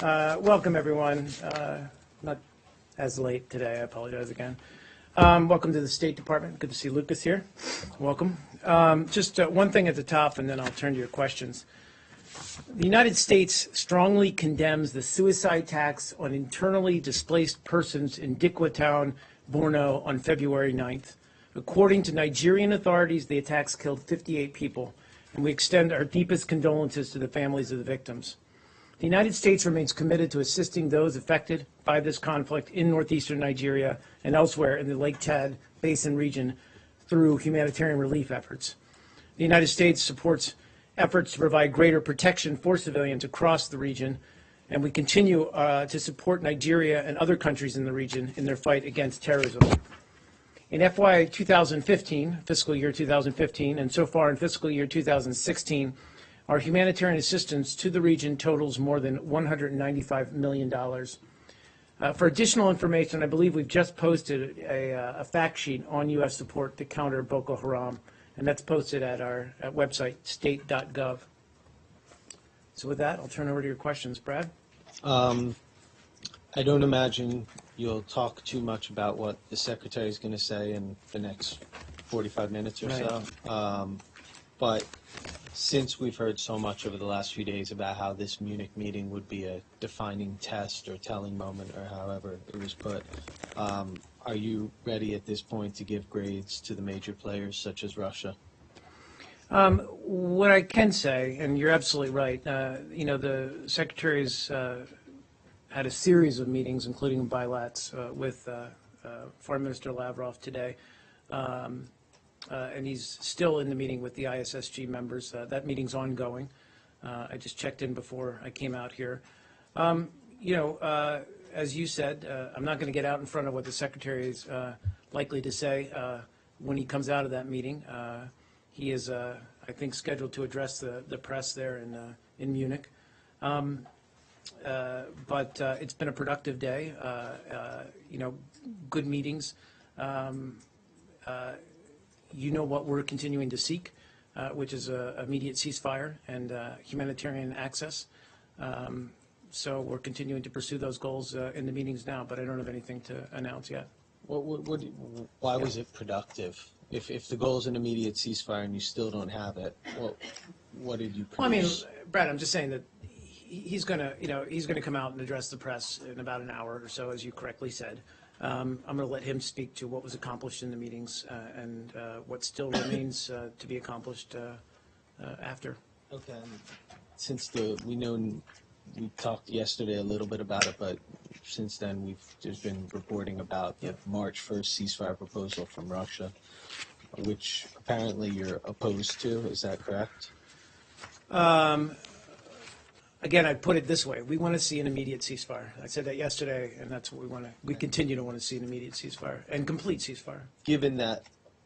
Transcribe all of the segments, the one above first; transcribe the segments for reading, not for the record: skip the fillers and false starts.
Welcome, everyone. Not as late today. I apologize again. Welcome to the State Department. Good to see Lucas here. Welcome. Just one thing at the top, and then I'll turn to your questions. The United States strongly condemns the suicide attacks on internally displaced persons in Dikwa Town, Borno on February 9th. According to Nigerian authorities, the attacks killed 58 people, and we extend our deepest condolences to the families of the victims. The United States remains committed to assisting those affected by this conflict in northeastern Nigeria and elsewhere in the Lake Chad Basin region through humanitarian relief efforts. The United States supports efforts to provide greater protection for civilians across the region, and we continue to support Nigeria and other countries in the region in their fight against terrorism. In FY 2015, fiscal year 2015, and so far in fiscal year 2016, our humanitarian assistance to the region totals more than $195 million. For additional information, I believe we've just posted a fact sheet on U.S. support to counter Boko Haram, and that's posted at our website, state.gov. So with that, I'll turn over to your questions. Brad? I don't imagine you'll talk too much about what the Secretary is going to say in the next 45 minutes or so. But since we've heard so much over the last few days about how this Munich meeting would be a defining test or telling moment or however it was put, are you ready at this point to give grades to the major players such as Russia? What I can say, and you're absolutely right, the Secretary's had a series of meetings, including bilats, with Foreign Minister Lavrov today. And he's still in the meeting with the ISSG members. That meeting's ongoing. I just checked in before I came out here. As you said, I'm not going to get out in front of what the Secretary is likely to say when he comes out of that meeting. He is, I think, scheduled to address the press there in Munich. But it's been a productive day. Good meetings. You know what we're continuing to seek, which is an immediate ceasefire and humanitarian access. So we're continuing to pursue those goals in the meetings now, but I don't have anything to announce yet. Why was it productive? If the goal is an immediate ceasefire and you still don't have it, what did you produce? Well, I mean, Brad, I'm just saying that he's going to come out and address the press in about an hour or so, as you correctly said. I'm going to let him speak to what was accomplished in the meetings and what still remains to be accomplished after. Okay. Since we talked yesterday a little bit about it, but since then there's been reporting about the March 1st ceasefire proposal from Russia, which apparently you're opposed to. Is that correct? Again, I'd put it this way. We want to see an immediate ceasefire. I said that yesterday, and that's what we want to. We continue to want to see an immediate ceasefire and complete ceasefire. Given that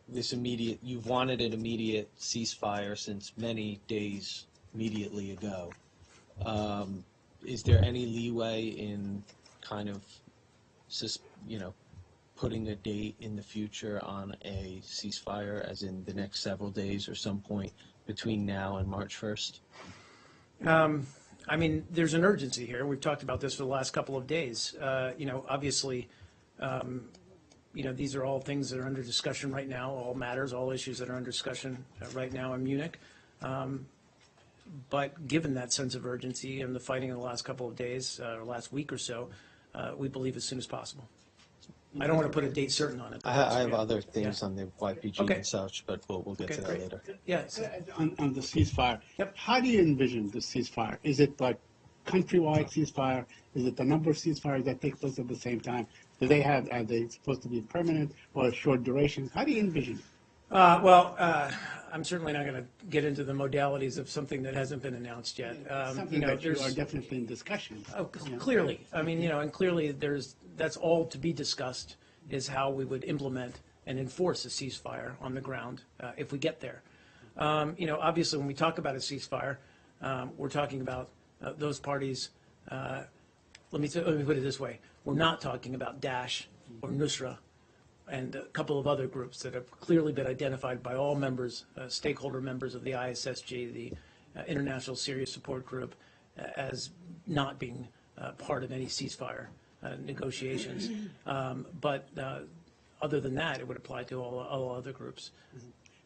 you've wanted an immediate ceasefire since many days immediately ago, is there any leeway in kind of, putting a date in the future on a ceasefire, as in the next several days or some point between now and March 1st? I mean, there's an urgency here. We've talked about this for the last couple of days. Obviously, these are all things that are under discussion right now, all matters, all issues that are under discussion right now in Munich. But given that sense of urgency and the fighting in the last couple of days, or last week or so, we believe as soon as possible. I don't want to put a date certain on it. I have other things on the YPG and such, but we'll get to that later. Yeah. On the ceasefire, Yep. How do you envision the ceasefire? Is it like countrywide ceasefire? Is it the number of ceasefires that take place at the same time? Are they supposed to be permanent or short duration? How do you envision it? I'm certainly not going to get into the modalities of something that hasn't been announced yet. Something that you are definitely in discussion. Oh, clearly. I mean, and clearly that's all to be discussed is how we would implement and enforce a ceasefire on the ground if we get there. Obviously, when we talk about a ceasefire, we're talking about those parties. Let me put it this way. We're not talking about Daesh or Nusra and a couple of other groups that have clearly been identified by all members, stakeholder members of the ISSG, the International Syria Support Group, as not being part of any ceasefire negotiations. But other than that, it would apply to all other groups.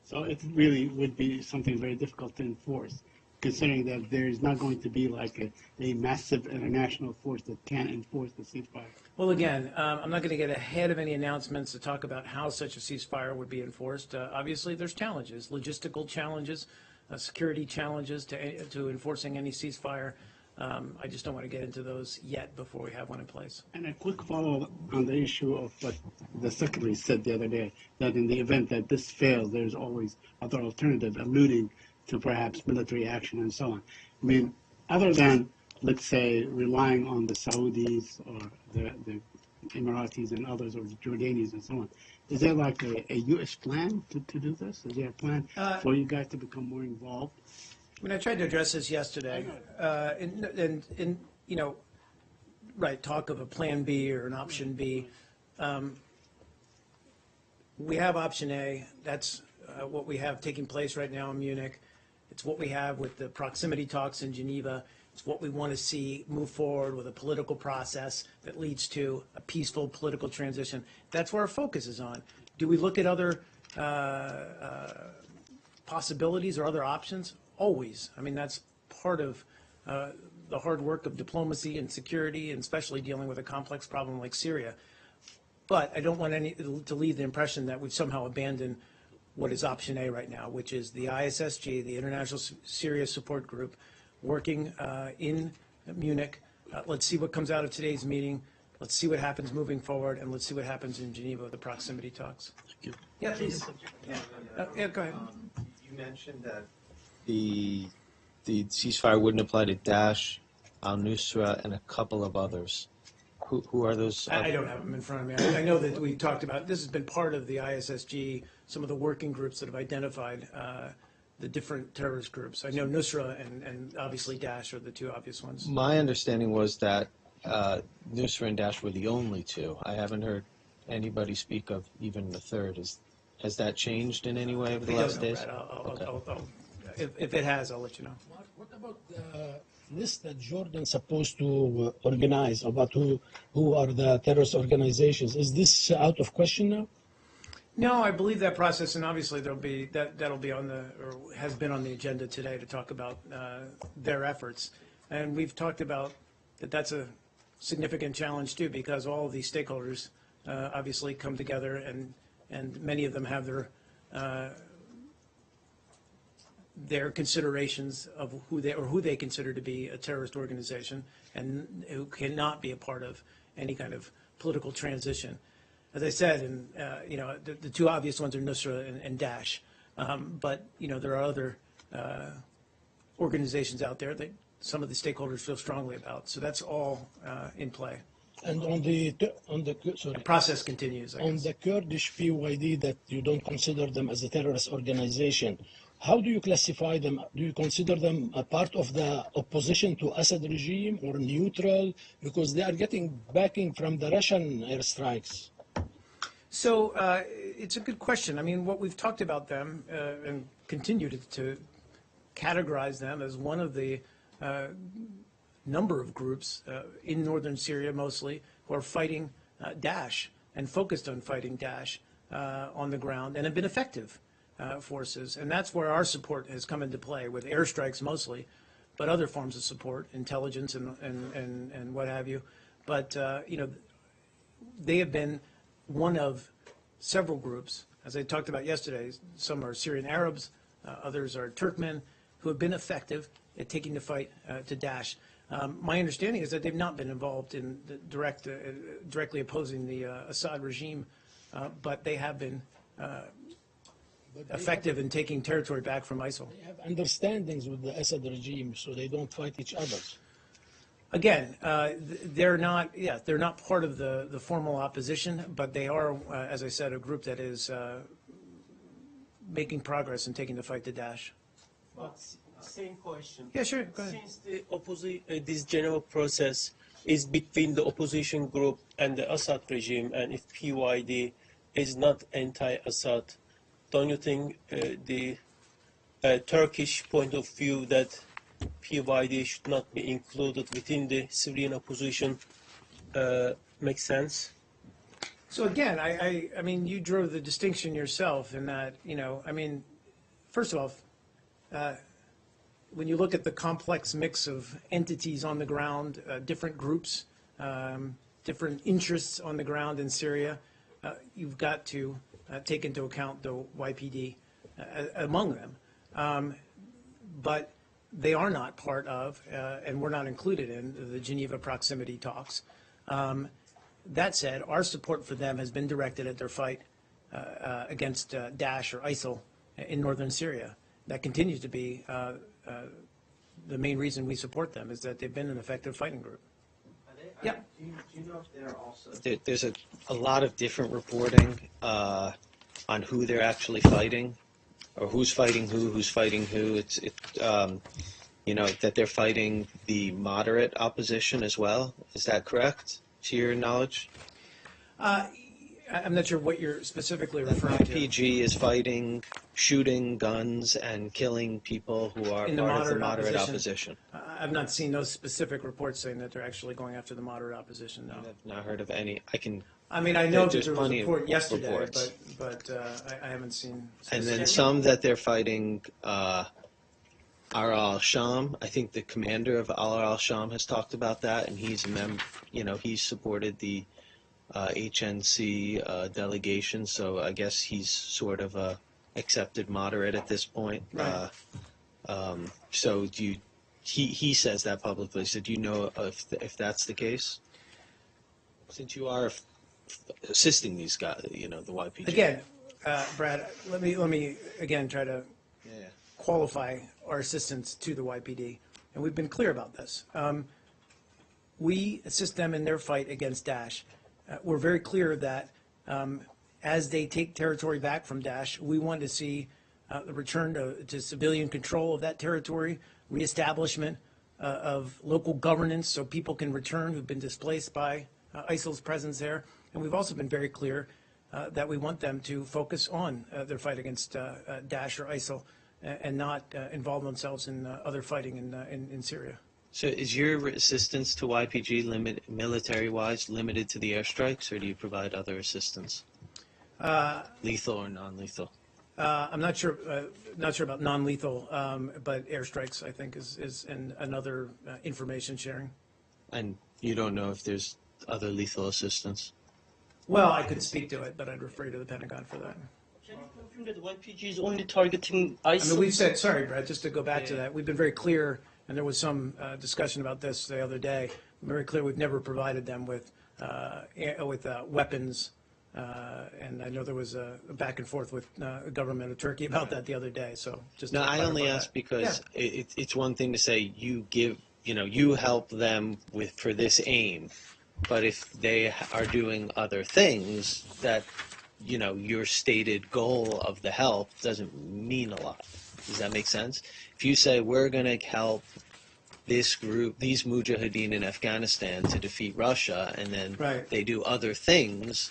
So it really would be something very difficult to enforce, considering that there is not going to be like a massive international force that can enforce the ceasefire. Well, again, I'm not going to get ahead of any announcements to talk about how such a ceasefire would be enforced. Obviously, there's challenges, logistical challenges, security challenges to enforcing any ceasefire. I just don't want to get into those yet before we have one in place. And a quick follow-up on the issue of what the Secretary said the other day, that in the event that this fails, there's always other alternatives, alluding to perhaps military action and so on. I mean, other than, let's say, relying on the Saudis or the Emiratis and others, or the Jordanians and so on, is there like a U.S. plan to do this? Is there a plan for you guys to become more involved? I mean, I tried to address this yesterday, and you know, right, talk of a plan B or an option B. We have option A. That's what we have taking place right now in Munich. It's what we have with the proximity talks in Geneva. It's what we want to see move forward with a political process that leads to a peaceful political transition. That's where our focus is on. Do we look at other possibilities or other options? Always. I mean, that's part of the hard work of diplomacy and security, and especially dealing with a complex problem like Syria. But I don't want to leave the impression that we've somehow abandoned what is option A right now, which is the ISSG, the International Syria Support Group, working in Munich. Let's see what comes out of today's meeting. Let's see what happens moving forward, and let's see what happens in Geneva with the proximity talks. Thank you. Yeah, please. Yeah, go ahead. You mentioned that the ceasefire wouldn't apply to Daesh, al-Nusra, and a couple of others. Who are those? I don't have them in front of me. I know that we talked about, this has been part of the ISSG, some of the working groups that have identified the different terrorist groups. I know Nusra and obviously Daesh are the two obvious ones. My understanding was that Nusra and Daesh were the only two. I haven't heard anybody speak of even the third. Has that changed in any way over the last days? If it has, I'll let you know. Mark, what about the list that Jordan's supposed to organize about who are the terrorist organizations? Is this out of question now? No, I believe that process, and obviously that'll be on or has been on the agenda today to talk about their efforts. And we've talked about that's a significant challenge too, because all of these stakeholders obviously come together, and many of them have their considerations of who they consider to be a terrorist organization, and who cannot be a part of any kind of political transition. As I said, and the two obvious ones are Nusra and Daesh, but there are other organizations out there that some of the stakeholders feel strongly about. So that's all in play. And on the The process continues. on the Kurdish PYD, that you don't consider them as a terrorist organization, how do you classify them? Do you consider them a part of the opposition to Assad regime or neutral? Because they are getting backing from the Russian airstrikes. So it's a good question. I mean, what we've talked about them and continue to categorize them as one of the number of groups in northern Syria mostly who are fighting Daesh and focused on fighting Daesh on the ground, and have been effective forces. And that's where our support has come into play, with airstrikes mostly, but other forms of support, intelligence and what have you. But they have been one of several groups, as I talked about yesterday. Some are Syrian Arabs, others are Turkmen, who have been effective at taking the fight to Daesh. My understanding is that they've not been involved in the directly opposing the Assad regime, but they have been effective in taking territory back from ISIL. They have understandings with the Assad regime, so they don't fight each other. Again, they're not part of the formal opposition, but they are, as I said, a group that is making progress in taking the fight to Daesh. But same question. Yeah, sure, go ahead. Since this general process is between the opposition group and the Assad regime, and if PYD is not anti-Assad, don't you think the Turkish point of view that PYD should not be included within the civilian opposition makes sense? So again, I mean, you drove the distinction yourself in that, you know, I mean, first of all, when you look at the complex mix of entities on the ground, different groups, different interests on the ground in Syria, you've got to take into account the YPD among them. But they are not part of, and we're not included in, the Geneva proximity talks. That said, our support for them has been directed at their fight against Daesh or ISIL in northern Syria. That continues to be the main reason we support them, is that they've been an effective fighting group. Yeah. Do you know if they're also there's a lot of different reporting on who they're actually fighting, or who's fighting who's fighting who. It's you know, that they're fighting the moderate opposition as well. Is that correct, to your knowledge? I'm not sure what you're specifically That referring to. YPG is fighting, shooting guns and killing people who are In the part of the moderate moderate opposition? I've not seen those specific reports saying that they're actually going after the moderate opposition, no. I've not heard of any. I mean, I know that There's there was a plenty of report yesterday, reports. but I haven't seen. And then specific- some that they're fighting Ar al-Sham. I think the commander of Ar al-Sham has talked about that, and he's he's supported the HNC delegation, so I guess he's sort of a accepted moderate at this point. Right. So he says that publicly, so do you know if that's the case? Since you are assisting these guys, the YPG. Again, Brad, let me again try to Yeah. qualify our assistance to the YPD, and we've been clear about this. We assist them in their fight against Daesh. We're very clear that as they take territory back from Daesh, we want to see the return to civilian control of that territory, reestablishment of local governance so people can return who've been displaced by ISIL's presence there. And we've also been very clear that we want them to focus on their fight against Daesh or ISIL and not involve themselves in other fighting in Syria. So is your assistance to YPG military-wise limited to the airstrikes, or do you provide other assistance, lethal or non-lethal? I'm not sure about non-lethal, but airstrikes I think is another information sharing. And you don't know if there's other lethal assistance? Well, I could speak to it, but I'd refer you to the Pentagon for that. Can you confirm that YPG is only targeting I ISIL? mean, we've said, sorry, Brad, just to go back to that, we've been very clear, and there was some discussion about this the other day. Very clear, we've never provided them with weapons, and I know there was a back and forth with the government of Turkey about that the other day. So just No, to I only clarify ask that. because Yeah. it's one thing to say you help them for this aim, but if they are doing other things, that your stated goal of the help doesn't mean a lot. Does that make sense? If you say we're going to help this group, these mujahideen in Afghanistan to defeat Russia, and then Right. they do other things,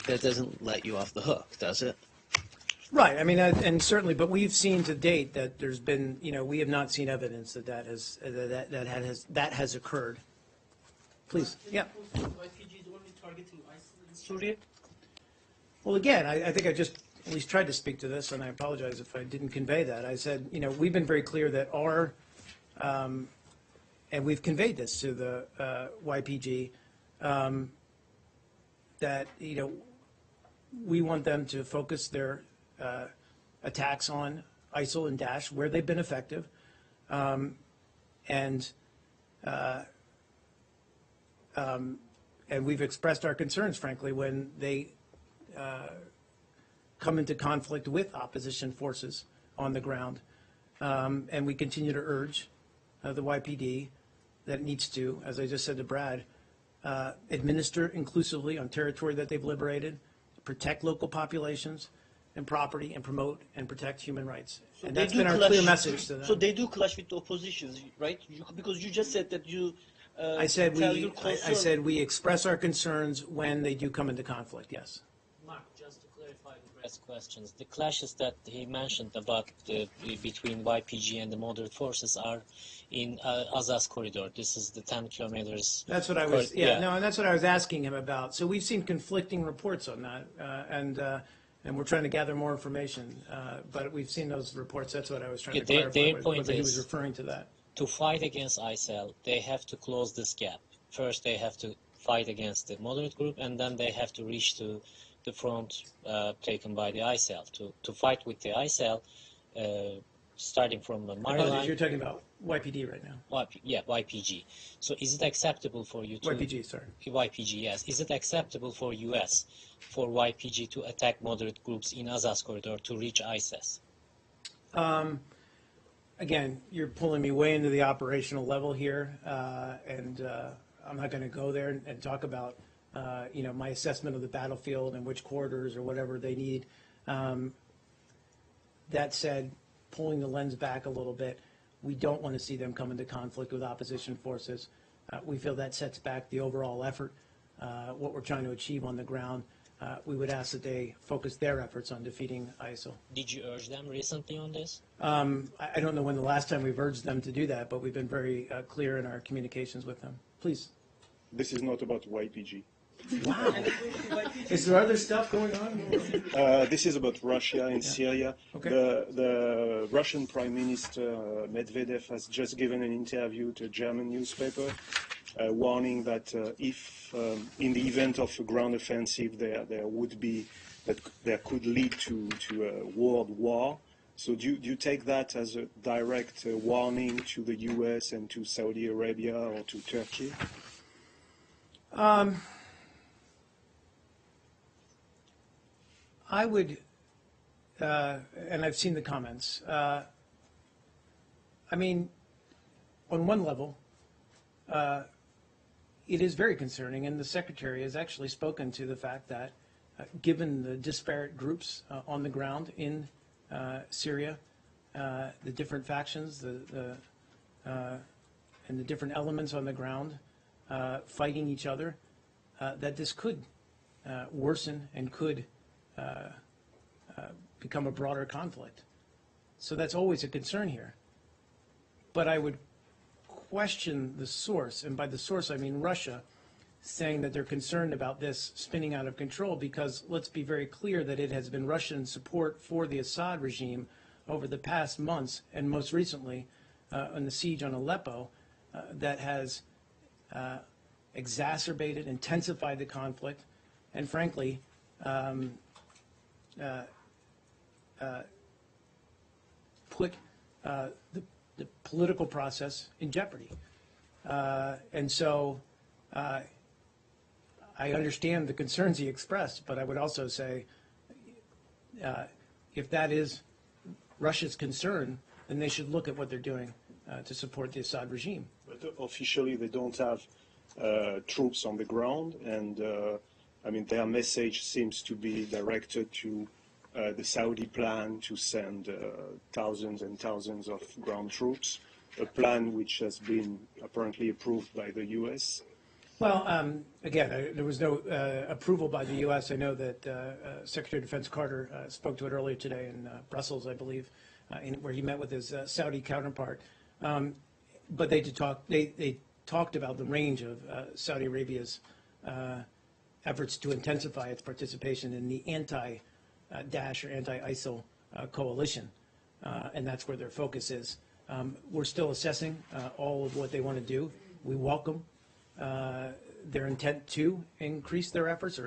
that doesn't let you off the hook, does it? Right. I mean, and certainly, but we've seen to date that there's been, we have not seen evidence that has occurred. Please, yeah. YPG is only targeting ISIL in Syria? Well, again, I think I just at least tried to speak to this, and I apologize if I didn't convey that. I said, we've been very clear that and we've conveyed this to the YPG, that, we want them to focus their attacks on ISIL and Daesh where they've been effective, and we've expressed our concerns, frankly, when they come into conflict with opposition forces on the ground. And we continue to urge the YPD that it needs to, as I just said to Brad, administer inclusively on territory that they've liberated, protect local populations and property, and promote and protect human rights. So And they that's do been our clash- clear message to them. So they do clash with the oppositions, right? Because you just said that you I said tell your I concern. said we express our concerns when they do come into conflict, yes. Mark, just to clarify the address questions. The clashes that he mentioned about between YPG and the moderate forces are in Azaz corridor. This is the 10 kilometers. That's what I was, no, and that's what I was asking him about. So we've seen conflicting reports on that, and we're trying to gather more information. But we've seen those reports. That's what I was trying to clarify, their point whether he was is referring to that. to fight against ISIL, they have to close this gap. First, they have to fight against the moderate group, and then they have to reach to the front taken by the ISIL. To fight with the ISIL, starting from the Apologies, you're Mariline, talking about YPD right now. YPG. So is it acceptable for you to... YPG, sorry. YPG, yes. Is it acceptable for US for YPG to attack moderate groups in Azaz corridor to reach ISIS? Again, you're pulling me way into the operational level here, and I'm not going to go there and talk about, my assessment of the battlefield and which corridors or whatever they need. That said, pulling the lens back a little bit, we don't want to see them come into conflict with opposition forces. We feel that sets back the overall effort, what we're trying to achieve on the ground. We would ask that they focus their efforts on defeating ISIL. Did you urge them recently on this? I don't know when the last time we've urged them to do that, but we've been very clear in our communications with them. Please. This is not about YPG. Wow. Is there other stuff going on? This is about Russia and Syria. Okay. The Russian Prime Minister Medvedev has just given an interview to a German newspaper, warning that if, in the event of a ground offensive, there could lead to a world war. So do you take that as a direct warning to the U.S. and to Saudi Arabia or to Turkey? I would, and I've seen the comments. I mean, on one level, it is very concerning, and the Secretary has actually spoken to the fact that, given the disparate groups on the ground in Syria, the different factions, and the different elements on the ground fighting each other, that this could worsen and could become a broader conflict. So that's always a concern here. But I would question the source, and by the source I mean Russia, saying that they're concerned about this spinning out of control, because let's be very clear that it has been Russian support for the Assad regime over the past months, and most recently on the siege on Aleppo, that has exacerbated, intensified the conflict, and frankly, put the political process in jeopardy. And so I understand the concerns he expressed, but I would also say if that is Russia's concern, then they should look at what they're doing to support the Assad regime. But officially, they don't have troops on the ground, and I mean, their message seems to be directed to the Saudi plan to send thousands and thousands of ground troops, a plan which has been apparently approved by the U.S. Well, again, there was no approval by the U.S. I know that Secretary of Defense Carter spoke to it earlier today in Brussels, I believe, where he met with his Saudi counterpart. But they talked about the range of Saudi Arabia's efforts to intensify its participation in the anti-Daesh or anti-ISIL coalition, and that's where their focus is. We're still assessing all of what they want to do. We welcome their intent to increase their efforts,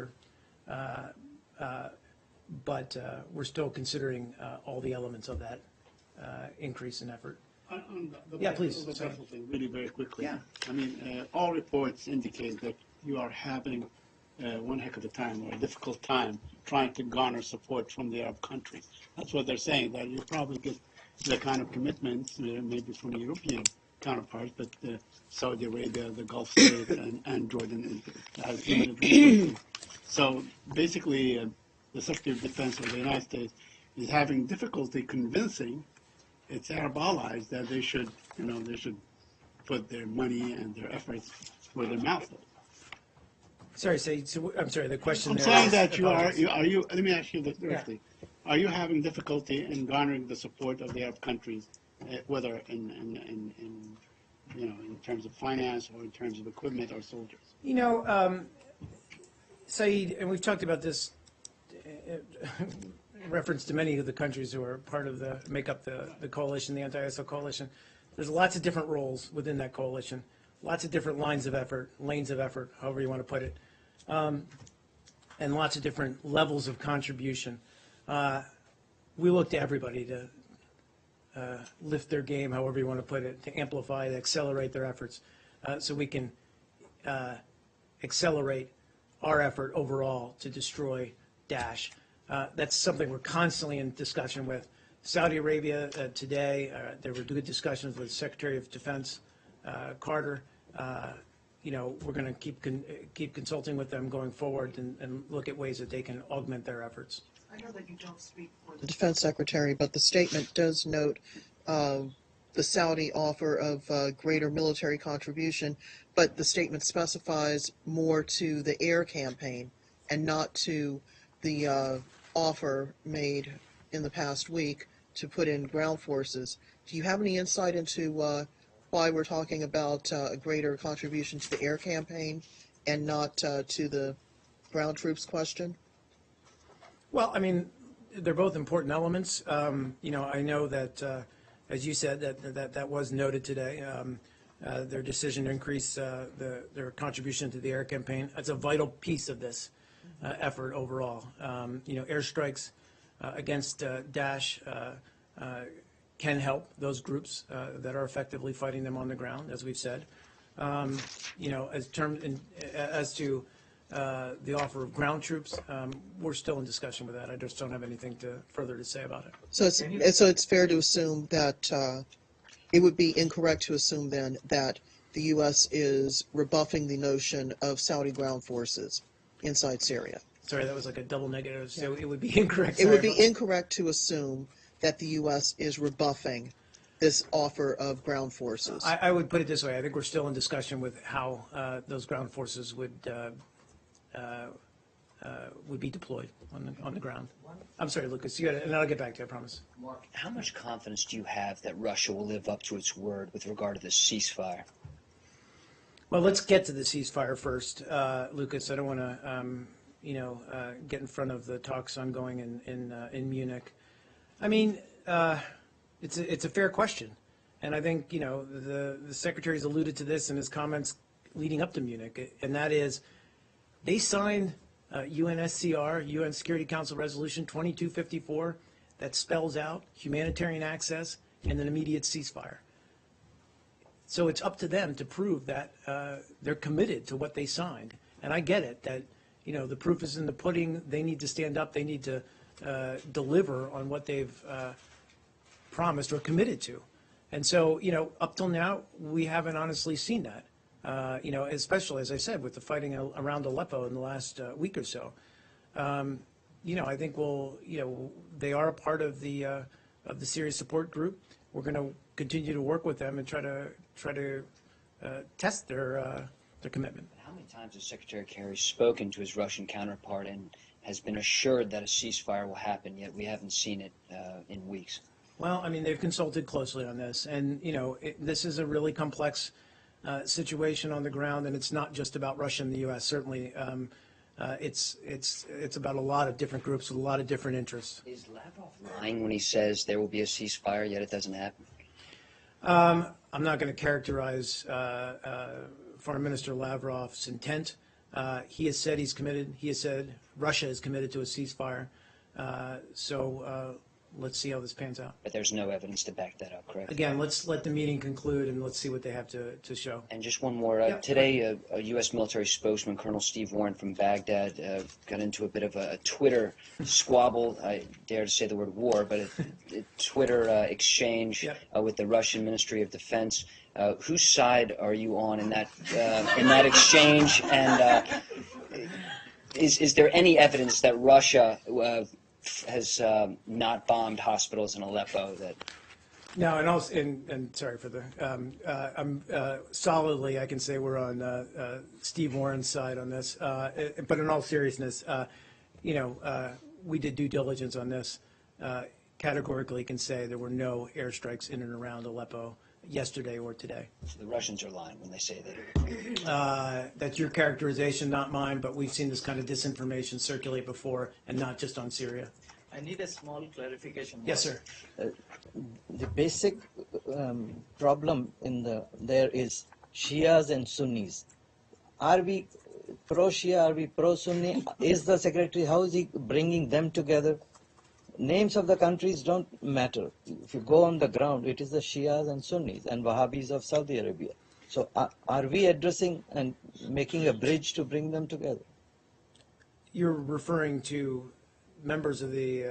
but we're still considering all the elements of that increase in effort. Yeah, please. The Brussels thing, really very quickly. Yeah. I mean, all reports indicate that you are having one heck of a time, or a difficult time, trying to garner support from the Arab countries. That's what they're saying, that you probably get the kind of commitments, maybe from the European counterparts, but Saudi Arabia, the Gulf states, and Jordan has limited resources. So basically, the Secretary of Defense of the United States is having difficulty convincing its Arab allies that they should put their money and their efforts where their mouth is. Sorry, I'm sorry, the question I'm there saying is- that apologies. let me ask you this directly. Are you having difficulty in garnering the support of the Arab countries, whether in terms of finance or in terms of equipment or soldiers? You know, Saeed, and we've talked about this in reference to many of the countries who are part of make up the coalition, the anti-ISIL coalition. There's lots of different roles within that coalition, lots of different lanes of effort, however you want to put it, and lots of different levels of contribution. We look to everybody to lift their game, however you want to put it, to amplify, to accelerate their efforts, so we can accelerate our effort overall to destroy Daesh. That's something we're constantly in discussion with. Saudi Arabia today, there were good discussions with Secretary of Defense Carter. We're going to keep consulting with them going forward and look at ways that they can augment their efforts. I know that you don't speak for the Defense Secretary, but the statement does note the Saudi offer of greater military contribution, but the statement specifies more to the air campaign and not to the offer made in the past week to put in ground forces. Do you have any insight into why we're talking about a greater contribution to the air campaign and not to the ground troops question? Well, I mean, they're both important elements. I know that, as you said, that was noted today. Their decision to increase their contribution to the air campaign. That's a vital piece of this effort overall. Airstrikes against Daesh can help those groups that are effectively fighting them on the ground, as we've said. As to the offer of ground troops, we're still in discussion with that. I just don't have anything further to say about it. So it's fair to assume that it would be incorrect to assume then that the U.S. is rebuffing the notion of Saudi ground forces inside Syria. Sorry, that was like a double negative, so it would be incorrect. It would be incorrect to assume that the U.S. is rebuffing this offer of ground forces. I would put it this way. I think we're still in discussion with how those ground forces would be deployed on the ground. I'm sorry, Lucas, you got it, and I'll get back to you, I promise. Mark, how much confidence do you have that Russia will live up to its word with regard to this ceasefire? Well, let's get to the ceasefire first, Lucas. I don't want to, get in front of the talks ongoing in Munich. I mean, it's a fair question, and I think the secretary's alluded to this in his comments leading up to Munich, and that is they signed UNSCR, UN Security Council Resolution 2254, that spells out humanitarian access and an immediate ceasefire. So it's up to them to prove that they're committed to what they signed. And I get it that, the proof is in the pudding. They need to stand up. They need to deliver on what they've promised or committed to. And so, up till now, we haven't honestly seen that. Especially, as I said, with the fighting around Aleppo in the last week or so. I think they are a part of the Syria support group. We're going to continue to work with them and try to test their commitment. How many times has Secretary Kerry spoken to his Russian counterpart and has been assured that a ceasefire will happen, yet we haven't seen it in weeks? Well, I mean, they've consulted closely on this, and this is a really complex situation on the ground, and it's not just about Russia and the U.S. Certainly, it's about a lot of different groups with a lot of different interests. Is Lavrov lying when he says there will be a ceasefire, yet it doesn't happen? I'm not going to characterize Foreign Minister Lavrov's intent. He has said he's committed. He has said Russia is committed to a ceasefire. So let's see how this pans out. But there's no evidence to back that up, correct? Again, let's let the meeting conclude and let's see what they have to show. And just one more. Today, a U.S. military spokesman, Colonel Steve Warren from Baghdad, got into a bit of a Twitter squabble. I dare to say the word war, but a Twitter exchange with the Russian Ministry of Defense. Whose side are you on in that exchange? And is there any evidence that Russia has not bombed hospitals in Aleppo? No, and also, and sorry for the, I'm solidly, I can say we're on Steve Warren's side on this. But in all seriousness, we did due diligence on this. Categorically can say there were no airstrikes in and around Aleppo yesterday or today. The Russians are lying when they say that. That's your characterization, not mine, but we've seen this kind of disinformation circulate before, and not just on Syria. I need a small clarification. Yes, sir. The basic problem there is Shias and Sunnis. Are we pro-Shia? Are we pro-Sunni? Is the secretary, how is he bringing them together? Names of the countries don't matter. If you go on the ground, it is the Shias and Sunnis and Wahhabis of Saudi Arabia. So are we addressing and making a bridge to bring them together? You're referring to members of the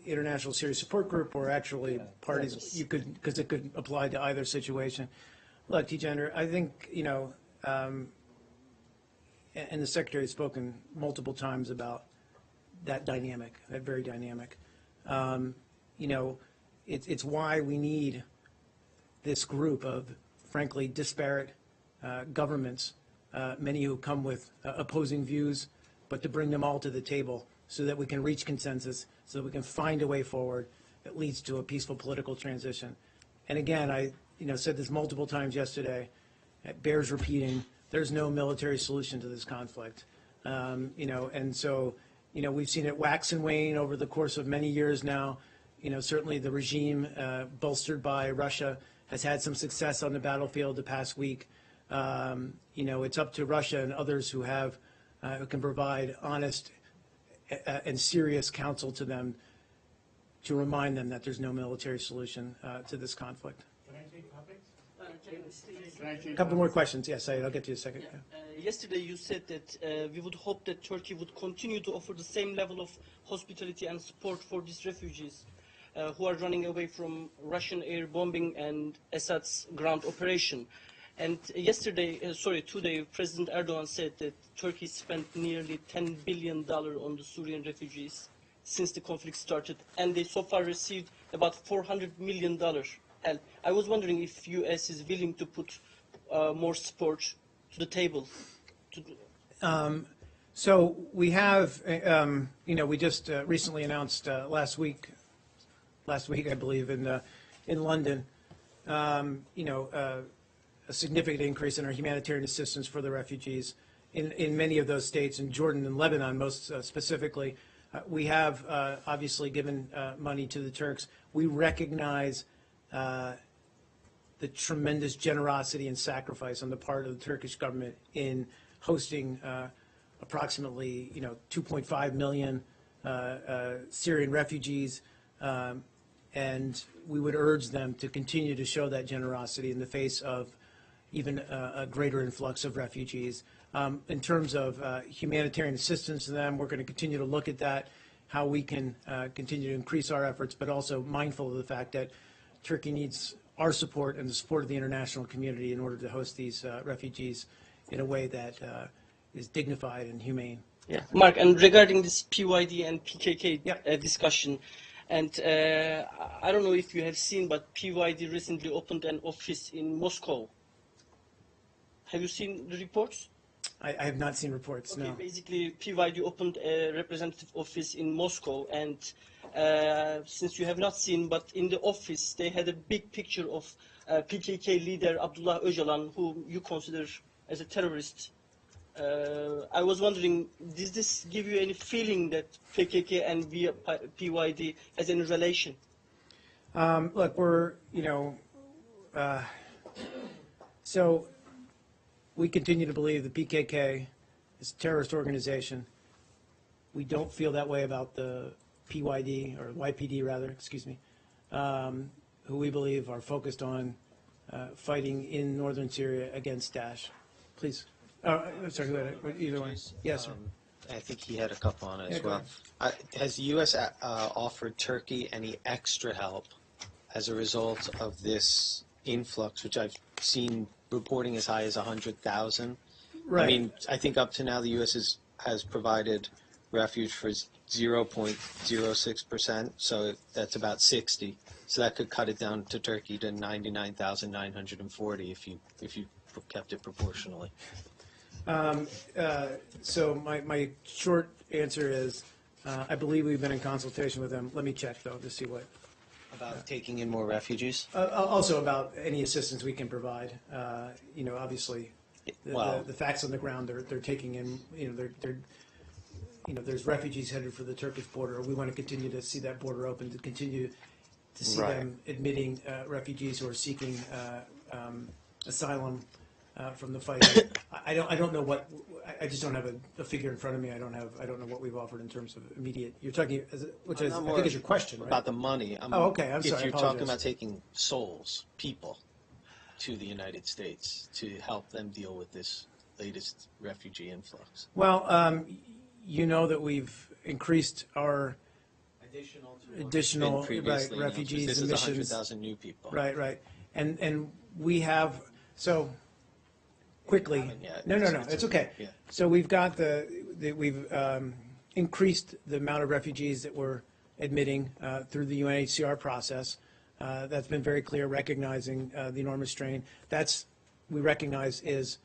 International Syria Support Group, or actually parties, you could, because it could apply to either situation. Look, Tijender, I think, and the Secretary has spoken multiple times about that dynamic, that very dynamic. It's why we need this group of, frankly, disparate governments, many who come with opposing views, but to bring them all to the table so that we can reach consensus, so that we can find a way forward that leads to a peaceful political transition. And again, I said this multiple times yesterday, it bears repeating, there's no military solution to this conflict. And so, we've seen it wax and wane over the course of many years now. Certainly the regime, bolstered by Russia, has had some success on the battlefield the past week. It's up to Russia and others who can provide honest and serious counsel to them to remind them that there's no military solution to this conflict. Can I take topics? A couple more questions. Yes, I'll get to you in a second. Yesterday you said that we would hope that Turkey would continue to offer the same level of hospitality and support for these refugees who are running away from Russian air bombing and Assad's ground operation. And today, President Erdogan said that Turkey spent nearly $10 billion on the Syrian refugees since the conflict started, and they so far received about $400 million help. I was wondering if U.S. is willing to put more support to the table. So we have, we just recently announced last week, I believe, in London, a significant increase in our humanitarian assistance for the refugees in many of those states, in Jordan and Lebanon most specifically. We have obviously given money to the Turks. We recognize the tremendous generosity and sacrifice on the part of the Turkish government in hosting approximately 2.5 million Syrian refugees, and we would urge them to continue to show that generosity in the face of even a greater influx of refugees. In terms of humanitarian assistance to them, we're going to continue to look at that, how we can continue to increase our efforts, but also mindful of the fact that Turkey needs our support and the support of the international community in order to host these refugees in a way that is dignified and humane. Yeah, Mark, and regarding this PYD and PKK discussion, and I don't know if you have seen, but PYD recently opened an office in Moscow. Have you seen the reports? I have not seen reports, okay, no. Basically, PYD opened a representative office in Moscow, and since you have not seen, but in the office, they had a big picture of PKK leader Abdullah Öcalan, whom you consider as a terrorist. I was wondering, does this give you any feeling that PKK and PYD has any relation? Look, we're, so we continue to believe the PKK is a terrorist organization. We don't feel that way about the PYD, or YPD rather, excuse me, who we believe are focused on fighting in northern Syria against Daesh. Please. Sorry, either one. Yes, sir. I think he had a couple on it as go well. Has the U.S. offered Turkey any extra help as a result of this influx, which I've seen reporting as high as 100,000? Right. I mean, I think up to now the U.S. has provided refuge for 0.06%, so that's about 60. So that could cut it down to Turkey to 99,940 if you kept it proportionally. So my short answer is, I believe we've been in consultation with them. Let me check though to see what. About taking in more refugees? Also about any assistance we can provide. Obviously, the facts on the ground, they're taking in, there's refugees headed for the Turkish border. We want to continue to see that border open, to continue to see them admitting refugees who are seeking asylum from the fight. I don't know what, I just don't have a figure in front of me. I don't know what we've offered in terms of immediate. You're talking, which is, I think is your question, right? About the money. Okay, I'm sorry. If you're talking about taking souls, people, to the United States to help them deal with this latest refugee influx. Well, you know that we've increased our additional refugees this and is missions. 100,000 new people. Right. And we have, so quickly. No, it's okay. Yeah. So we've got we've increased the amount of refugees that we're admitting through the UNHCR process. That's been very clear, recognizing the enormous strain. We recognize is,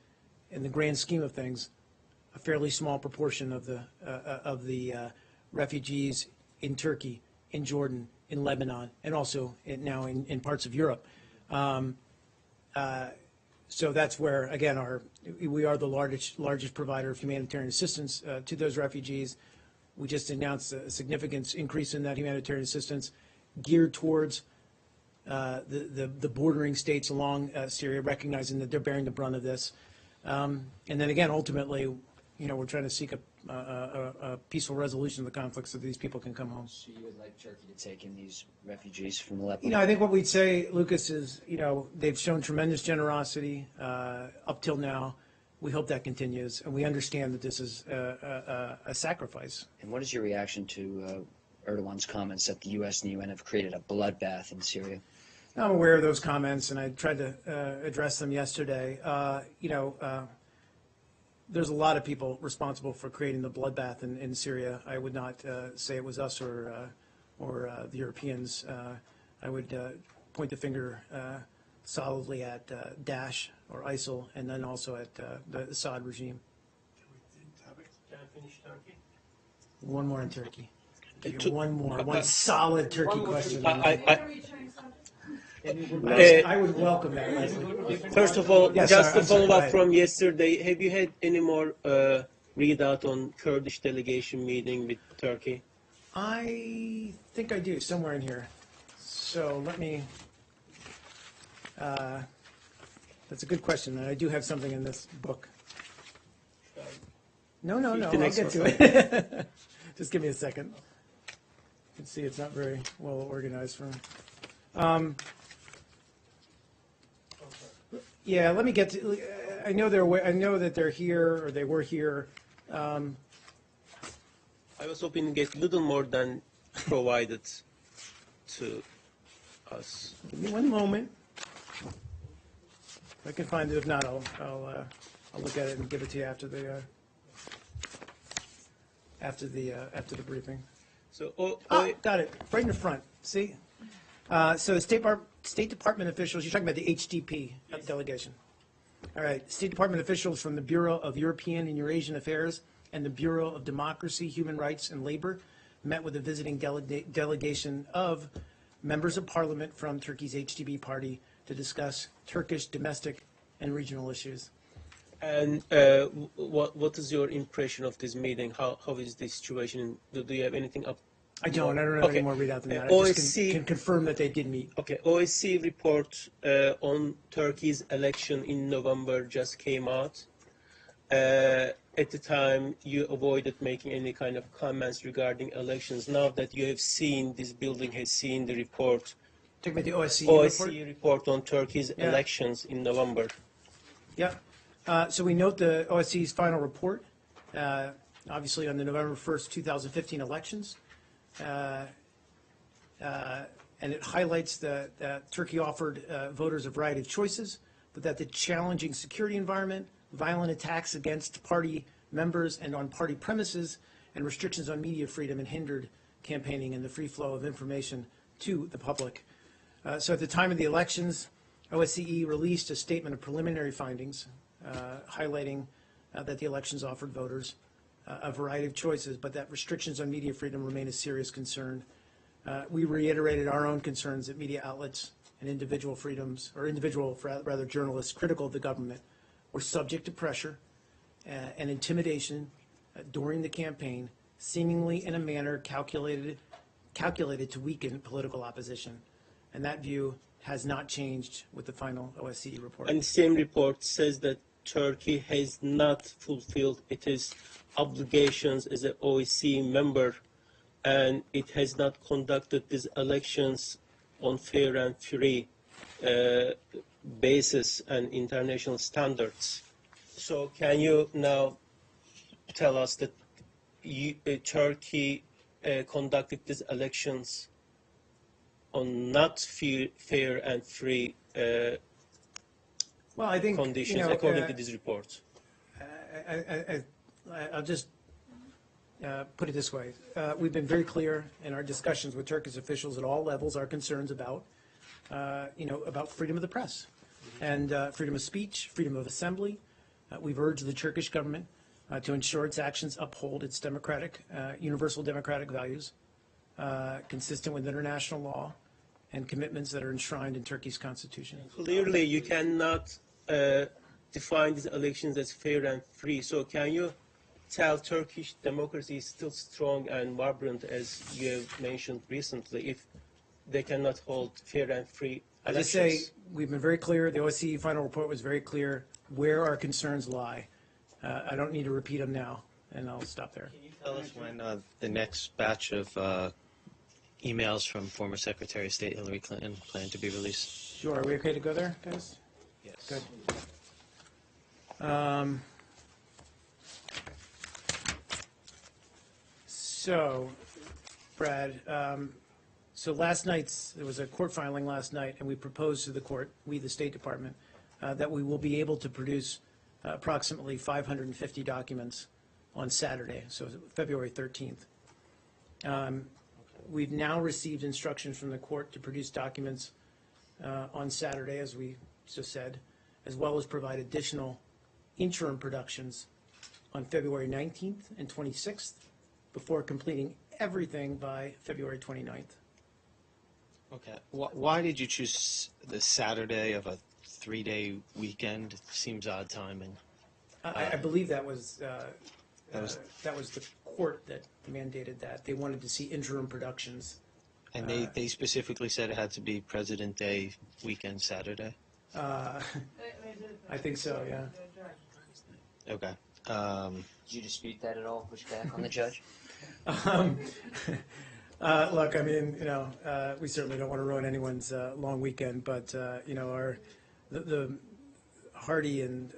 in the grand scheme of things, a fairly small proportion of the refugees in Turkey, in Jordan, in Lebanon, and also now in parts of Europe. So that's where, again, we are the largest provider of humanitarian assistance to those refugees. We just announced a significant increase in that humanitarian assistance geared towards the bordering states along Syria, recognizing that they're bearing the brunt of this. And then again, ultimately, we're trying to seek a peaceful resolution of the conflict so these people can come home. So you would like Turkey to take in these refugees from Lebanon? I think what we'd say, Lucas, is, they've shown tremendous generosity up till now. We hope that continues, and we understand that this is a sacrifice. And what is your reaction to Erdogan's comments that the U.S. and the UN have created a bloodbath in Syria? I'm aware of those comments, and I tried to address them yesterday. There's a lot of people responsible for creating the bloodbath in Syria. I would not say it was us or the Europeans. I would point the finger solidly at Daesh or ISIL, and then also at the Assad regime. Can I finish Turkey? One more in Turkey. One solid Turkey question. I would welcome that, Leslie. First of all, Yes, just sir, to follow go up ahead. from yesterday, have you had any more readout on Kurdish delegation meeting with Turkey? I think I do, somewhere in here. So let me, that's a good question, and I do have something in this book. No, The I'll next get to one. it. Just give me a second. You can see it's not very well organized for me. Yeah, let me get to, I know that they're here, or they were here. I was hoping to get a little more than provided to us. Give me one moment. If I can find it. If not, I'll look at it and give it to you after the briefing. So, Got it. Right in the front. See? So the State Department officials, you're talking about the HDP delegation. All right. State Department officials from the Bureau of European and Eurasian Affairs and the Bureau of Democracy, Human Rights, and Labor met with a visiting delegation of members of parliament from Turkey's HDP party to discuss Turkish domestic and regional issues. And what is your impression of this meeting? How is the situation? Do you have anything up? I don't have any more readout than that. I just can confirm that they did meet. Okay, OSCE report on Turkey's election in November just came out. At the time, you avoided making any kind of comments regarding elections. Now that you have seen, this building has seen the report, Talking about the OSCE report on Turkey's elections in November. Yeah. So we note the OSCE's final report, obviously on the November 1st, 2015 elections. And it highlights that Turkey offered voters a variety of choices, but that the challenging security environment, violent attacks against party members and on party premises, and restrictions on media freedom and hindered campaigning and the free flow of information to the public. So at the time of the elections, OSCE released a statement of preliminary findings highlighting that the elections offered voters a variety of choices, but that restrictions on media freedom remain a serious concern. We reiterated our own concerns that media outlets and individual freedoms, or rather journalists critical of the government, were subject to pressure and intimidation during the campaign, seemingly in a manner calculated to weaken political opposition. And that view has not changed with the final OSCE report. And the same report says that Turkey has not fulfilled its obligations as an OSCE member, and it has not conducted these elections on fair and free basis and international standards. So can you now tell us that Turkey conducted these elections on not fair and free Well, I think, conditions, according to this report? I'll just put it this way. We've been very clear in our discussions with Turkish officials at all levels, our concerns about, about freedom of the press and freedom of speech, freedom of assembly. We've urged the Turkish government to ensure its actions uphold its democratic, universal democratic values, consistent with international law and commitments that are enshrined in Turkey's constitution. Clearly, you cannot define these elections as fair and free. So can you tell Turkish democracy is still strong and vibrant, as you have mentioned recently, if they cannot hold fair and free As elections? I say, we've been very clear. The OSCE final report was very clear where our concerns lie. I don't need to repeat them now, and I'll stop there. Can you tell us when the next batch of emails from former Secretary of State Hillary Clinton plan to be released? Sure. Are we okay to go there, guys? Yes. Good. So, Brad, so last there was a court filing last night, and we proposed to the court, the State Department, that we will be able to produce approximately 550 documents on Saturday, so February 13th. We've now received instructions from the court to produce documents on Saturday, as we just said, as well as provide additional interim productions on February 19th and 26th before completing everything by February 29th. Okay. Why did you choose the Saturday of a 3-day weekend? It seems odd timing. I believe that was the court that mandated that. They wanted to see interim productions. And they specifically said it had to be President Day weekend Saturday? I think so, yeah. Okay. Did you dispute that at all? Push back on the judge? Look, I mean, we certainly don't want to ruin anyone's long weekend, but the hearty and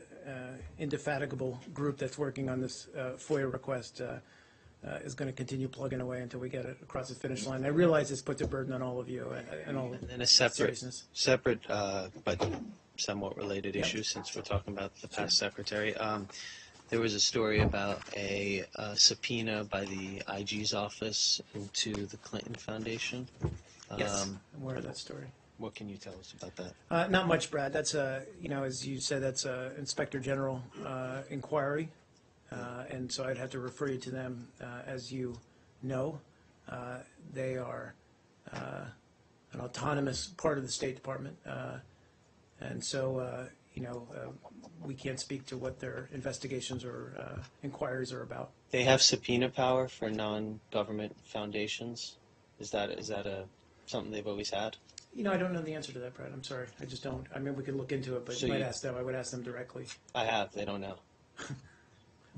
indefatigable group that's working on this FOIA request is going to continue plugging away until we get it across the finish line. I realize this puts a burden on all of you and all And a separate seriousness. but somewhat related issue, since we're talking about the past secretary. There was a story about a subpoena by the IG's office into the Clinton Foundation. Yes, I'm aware of that story. What can you tell us about that? Not much, Brad. That's as you said, that's a Inspector General inquiry, and so I'd have to refer you to them. As you know, they are an autonomous part of the State Department, and so we can't speak to what their investigations or inquiries are about. They have subpoena power for non-government foundations. Is that something they've always had? I don't know the answer to that, Brad. I'm sorry. I just don't. I mean, we could look into it, but So you might you- ask them. I would ask them directly. I have. They don't know.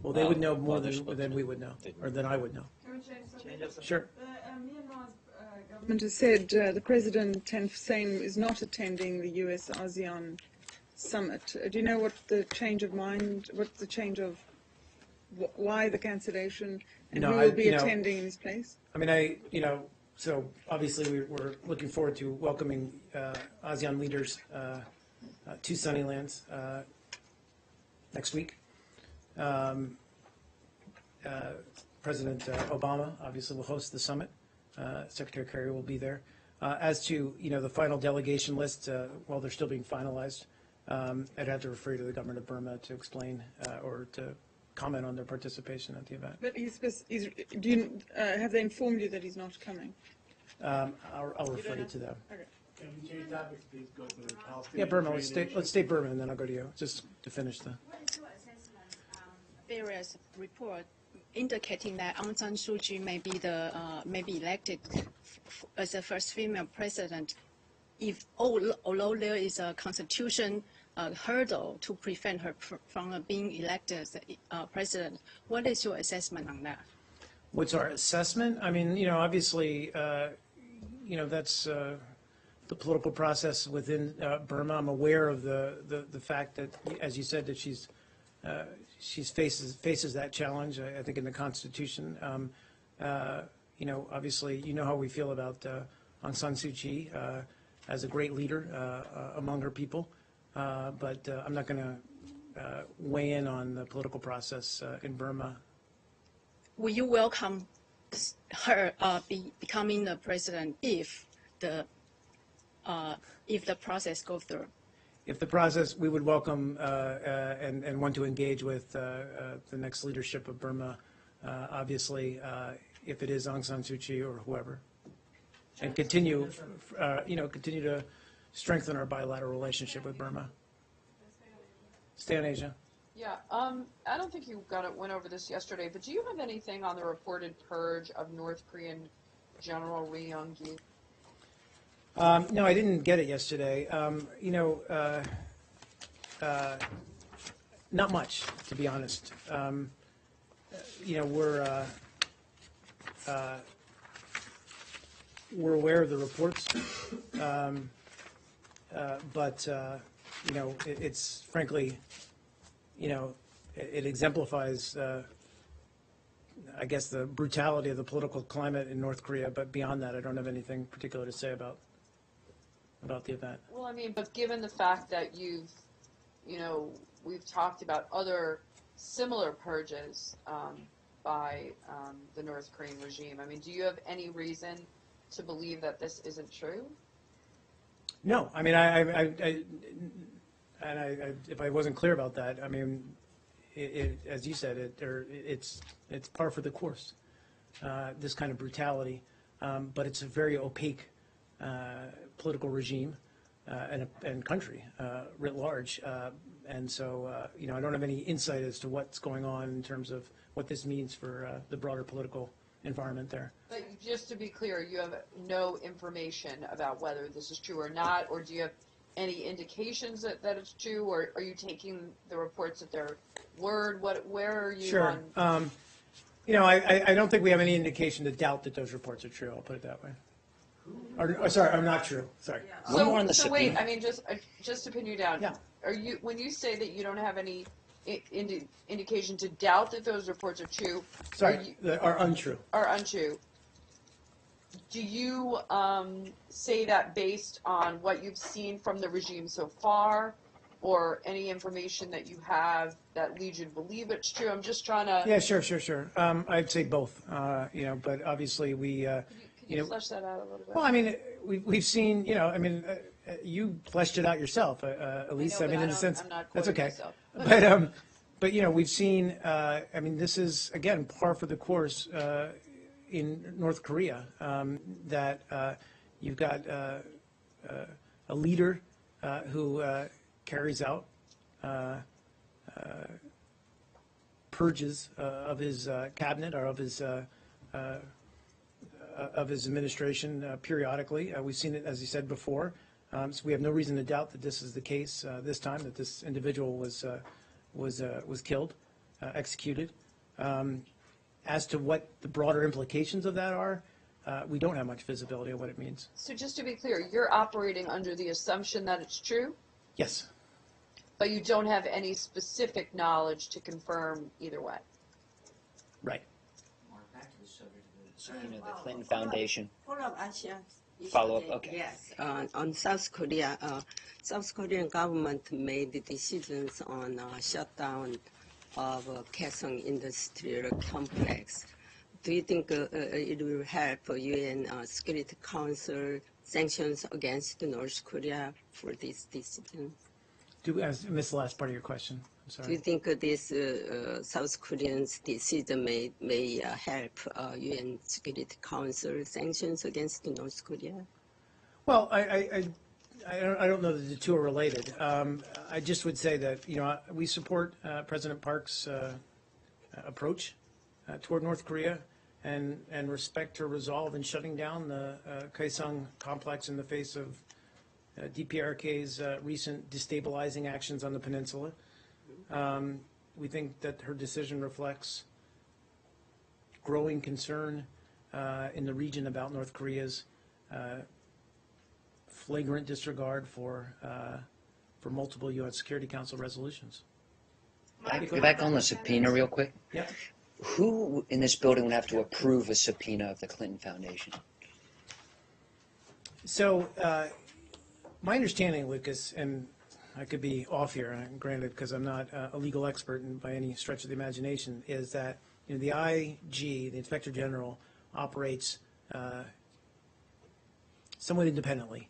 Well, they would know more well, they're than supposed to. we would know, or than I would know. Sure. Myanmar's government has said the President Thein Sein is not attending the US-ASEAN summit. Do you know what the change of mind, why the cancellation, and No, who will be attending in his place? I mean, so obviously we're looking forward to welcoming ASEAN leaders to Sunnylands next week. President Obama obviously will host the summit. Secretary Kerry will be there. As to, the final delegation list, while they're still being finalized, I'd have to refer you to the government of Burma to explain or to comment on their participation at the event. But have they informed you that he's not coming? I'll refer you to them. Okay. Can we change topics, please go to the Palestinian Yeah, Burma, Ukraine let's stay Burma, and then I'll go to you, just to finish the. What is your assessment? Various reports indicating that Aung San Suu Kyi may be elected as the first female president, although there is a constitution hurdle to prevent her from being elected as president. What is your assessment on that? What's our assessment? I mean, obviously, that's the political process within Burma. I'm aware of the fact that, as you said, that she faces that challenge. I think in the Constitution. Obviously, how we feel about Aung San Suu Kyi as a great leader among her people. But I'm not going to weigh in on the political process in Burma. Will you welcome her becoming the president if the process goes through? If the process, we would welcome and want to engage with the next leadership of Burma, obviously, if it is Aung San Suu Kyi or whoever, and continue to strengthen our bilateral relationship with Burma. Stay on Asia. Yeah, I don't think you went over this yesterday, but do you have anything on the reported purge of North Korean General Ri Yong-gi? No, I didn't get it yesterday. Not much, to be honest. We're aware of the reports, but it's frankly, it exemplifies, I guess, the brutality of the political climate in North Korea. But beyond that, I don't have anything particular to say about the event. Well, I mean, but given the fact that we've talked about other similar purges by the North Korean regime. I mean, do you have any reason to believe that this isn't true? No, I mean, if I wasn't clear about that, I mean, as you said, it's par for the course. This kind of brutality, but it's a very opaque political regime and country writ large, and so I don't have any insight as to what's going on in terms of what this means for the broader political environment there. But just to be clear, you have no information about whether this is true or not, or do you have any indications that it's true, or are you taking the reports at their word? Where are you Sure. on? I don't think we have any indication to doubt that those reports are true. I'll put it that way. Or sorry, I'm not true. Sorry. So wait, I mean, just to pin you down. Yeah. When you say that you don't have any indication to doubt that those reports are true? Sorry, are untrue. Are untrue. Do you say that based on what you've seen from the regime so far, or any information that you have that leads you to believe it's true? I'm just trying to. Yeah, sure. I'd say both. But obviously we. Can you flesh that out a little bit? Well, I mean, we've seen. You fleshed it out yourself, Elise. I mean, in a sense, I'm not that's quoting okay. myself. But we've seen. I mean, this is again par for the course in North Korea. That you've got a leader who carries out purges of his cabinet or of his administration periodically. We've seen it, as you said before. So we have no reason to doubt that this is the case this time, that this individual was killed, executed. As to what the broader implications of that are, we don't have much visibility of what it means. So just to be clear, you're operating under the assumption that it's true, Yes. but you don't have any specific knowledge to confirm either way. Right. The Clinton Foundation. Follow-up, Asia. Follow-up, okay. Yes, on South Korea, South Korean government made decisions on shutdown of Kaesong Industrial Complex, do you think it will help UN Security Council sanctions against North Korea for this decision? I missed the last part of your question. I'm Do you sorry. think this South Korean's decision may help UN Security Council sanctions against North Korea? Well, I don't know that the two are related. I just would say that, we support President Park's approach toward North Korea and respect her resolve in shutting down the Kaesong complex in the face of DPRK's recent destabilizing actions on the peninsula. We think that her decision reflects growing concern in the region about North Korea's flagrant disregard for multiple UN Security Council resolutions. Back on the subpoena real quick. Yeah. Who in this building would have to approve a subpoena of the Clinton Foundation? So my understanding, Lucas, and I could be off here, granted, because I'm not a legal expert by any stretch of the imagination, is that the IG, the Inspector General, operates somewhat independently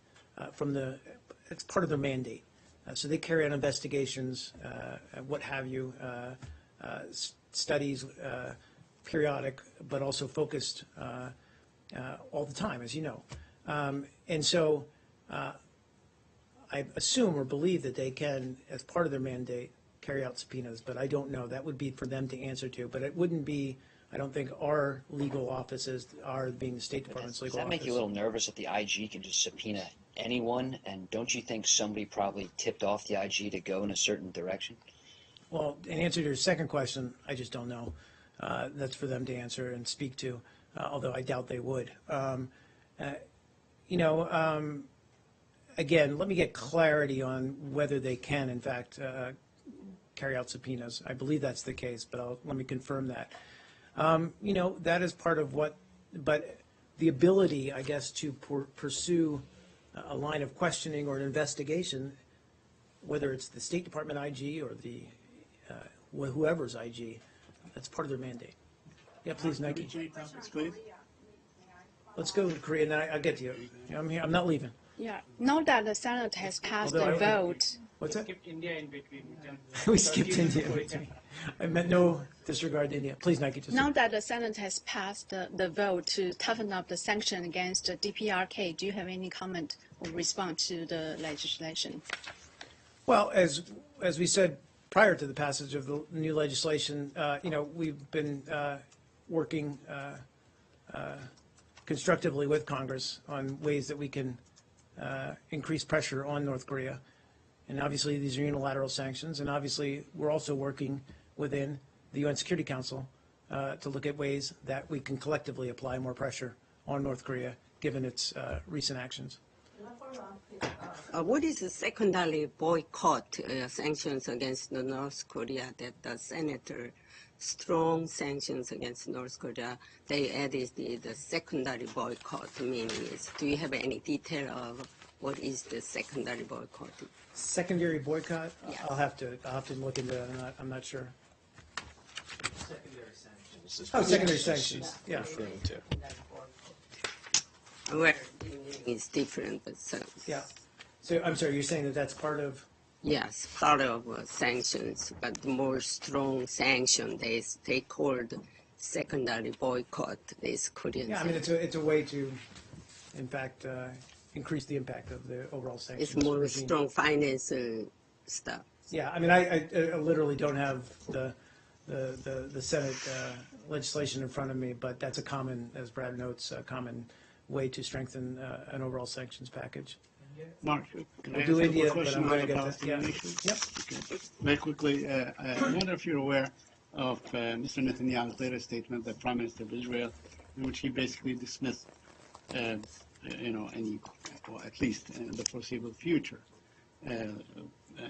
it's part of their mandate. So they carry out investigations, what have you, studies, periodic, but also focused all the time, as you know. And so I assume or believe that they can, as part of their mandate, carry out subpoenas, but I don't know. That would be for them to answer to. But it wouldn't be, I don't think, our legal offices are being the State Department's Does legal that office. make you a little nervous that the IG can just subpoena anyone? And don't you think somebody probably tipped off the IG to go in a certain direction? Well, in answer to your second question, I just don't know. That's for them to answer and speak to, although I doubt they would. Again, let me get clarity on whether they can, in fact, carry out subpoenas. I believe that's the case, but let me confirm that. That is part of but the ability, I guess, to pursue a line of questioning or an investigation, whether it's the State Department IG or the whoever's IG, that's part of their mandate. Yeah, please, Nike. Topics, please. Let's go to Korea, and then I'll get to you. I'm here. I'm not leaving. Yeah, now that the Senate has passed Although the vote. What's that? Skipped India in between. We skipped India. I meant no disregard to India. Please, Nike. Just Now that the Senate has passed the vote to toughen up the sanction against the DPRK, do you have any comment or response to the legislation? Well, as we said prior to the passage of the new legislation, we've been working constructively with Congress on ways that we can increase pressure on North Korea. And obviously, these are unilateral sanctions. And obviously, we're also working within the UN Security Council to look at ways that we can collectively apply more pressure on North Korea, given its recent actions. What is the secondary boycott sanctions against North Korea that the senator strong sanctions against North Korea, they added the secondary boycott meaning is. Do you have any detail of what is the secondary boycott? Secondary boycott? Yes. I'll have to look into that. I'm not sure. Secondary sanctions. Oh, secondary sanctions. Yeah. Referring to. Where it's different, but Yeah. So I'm sorry. You're saying that that's part of. yes, part of sanctions, but more strong sanction. They called secondary boycott this Korean. Yeah. I mean, it's a way to, in fact, increase the impact of the overall sanctions. It's more regime. strong financial stuff. Yeah, I mean, I literally don't have the Senate legislation in front of me, but that's a common, as Brad notes, a common way to strengthen an overall sanctions package. Mark, can I We'll do ask India, a but question I'm on going the to get to Palestinian yeah. issue? Yep. Okay. Very quickly, I wonder if you're aware of Mr. Netanyahu's latest statement, the Prime Minister of Israel, in which he basically dismissed, any, or at least in the foreseeable future,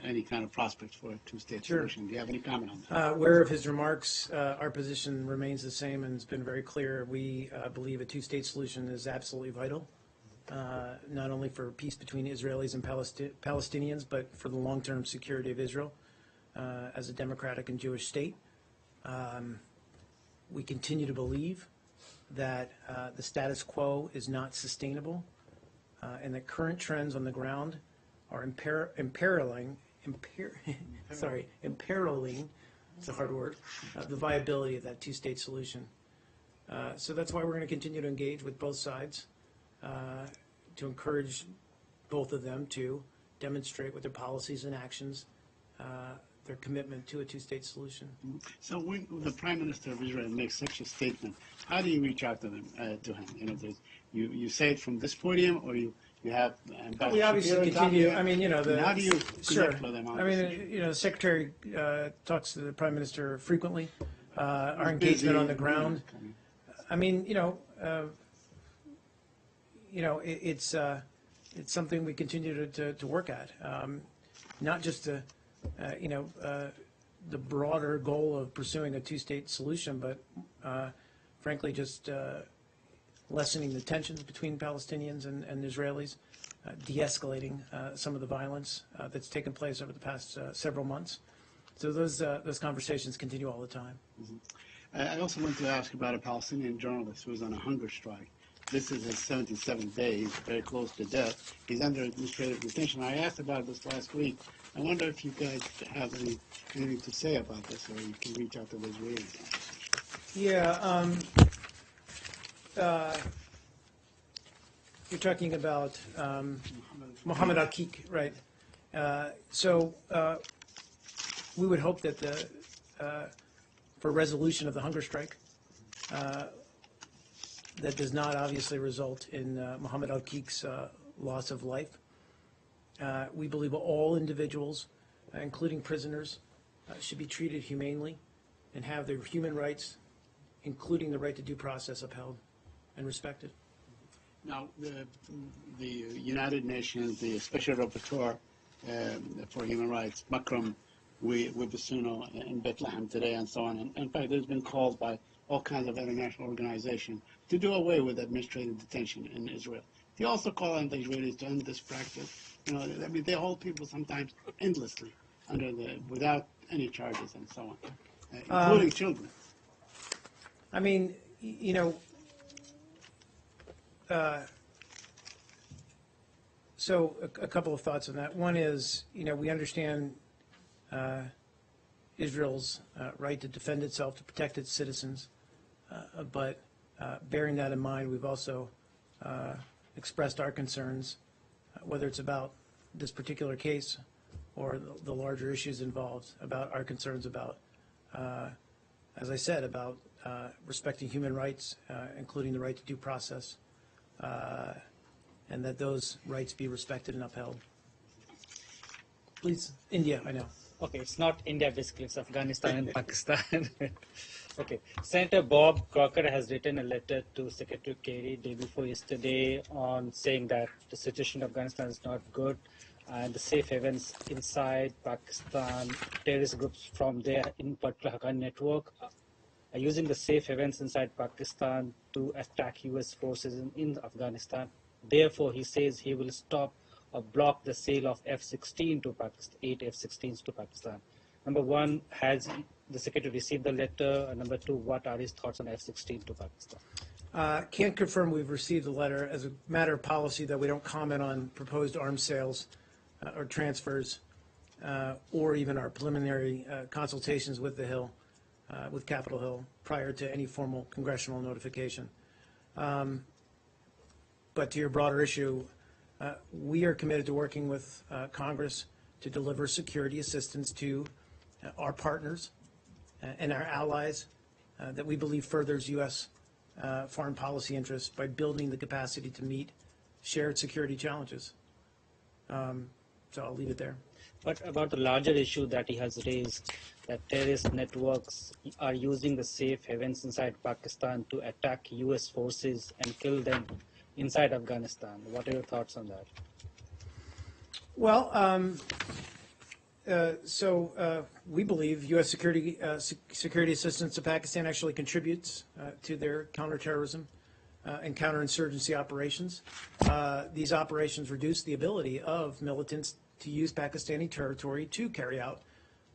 any kind of prospects for a two-state Sure. solution. Do you have any comment on that? Aware of his remarks, our position remains the same and it's been very clear. We believe a two-state solution is absolutely vital, not only for peace between Israelis and Palestinians, but for the long-term security of Israel as a democratic and Jewish state. We continue to believe that the status quo is not sustainable, and that current trends on the ground are imperiling, it's a hard word, the viability of that two-state solution. So that's why we're going to continue to engage with both sides to encourage both of them to demonstrate with their policies and actions their commitment to a two-state solution. So when the Prime Minister of Israel makes such a statement, how do you reach out to them? To him, you say it from this podium, or you have. We obviously continue. I mean, how do you sure. connect with them? I mean, the Secretary talks to the Prime Minister frequently. Our engagement on the ground. I mean, it's something we continue to work at. Not just the broader goal of pursuing a two-state solution, but frankly, just lessening the tensions between Palestinians and Israelis, de-escalating some of the violence that's taken place over the past several months. So those conversations continue all the time. Mm-hmm. I also want to ask about a Palestinian journalist who is on a hunger strike. This is his 77th day. He's very close to death. He's under administrative detention. I asked about this last week. I wonder if you guys have anything to say about this, or you can reach out to the Israelis. Yeah. You're talking about Mohammed Al-Kik, right? So we would hope that for resolution of the hunger strike, that does not obviously result in Mohammed Al-Kik's loss of life. We believe all individuals, including prisoners, should be treated humanely and have their human rights, including the right to due process, upheld and respected. Now, the United Nations, the Special Rapporteur for Human Rights, Makram Wibisuno in Bethlehem today and so on. And in fact, there's been calls by all kinds of international organizations to do away with administrative detention in Israel. They also call on the Israelis to end this practice. I mean, they hold people sometimes endlessly without any charges and so on, including children. I mean, so a couple of thoughts on that. One is, we understand Israel's right to defend itself, to protect its citizens, but bearing that in mind, we've also expressed our concerns, whether it's about this particular case or the larger issues involved, about our concerns about, as I said, about respecting human rights, including the right to due process, and that those rights be respected and upheld. Please, India, I know. Okay, it's not India, basically, it's Afghanistan and Pakistan. Okay, Senator Bob Corker has written a letter to Secretary Kerry day before yesterday on saying that the situation in Afghanistan is not good, and the safe havens inside Pakistan, terrorist groups from there, in particular Haqqani network, are using the safe havens inside Pakistan to attack U.S. forces in Afghanistan. Therefore, he says he will stop or block the sale of F-16 to Pakistan, 8 F-16s to Pakistan. Number one, has the Secretary received the letter? And number two, what are his thoughts on F-16 to Pakistan? Can't confirm we've received the letter. As a matter of policy, that we don't comment on proposed arms sales or transfers, or even our preliminary consultations with the Hill, with Capitol Hill, prior to any formal congressional notification. But to your broader issue, we are committed to working with Congress to deliver security assistance to our partners and our allies that we believe furthers U.S. Foreign policy interests by building the capacity to meet shared security challenges. So I'll leave it there. But about the larger issue that he has raised, that terrorist networks are using the safe havens inside Pakistan to attack U.S. forces and kill them inside Afghanistan. What are your thoughts on that? Well, we believe U.S. security assistance to Pakistan actually contributes to their counterterrorism and counterinsurgency operations. These operations reduce the ability of militants to use Pakistani territory to carry out,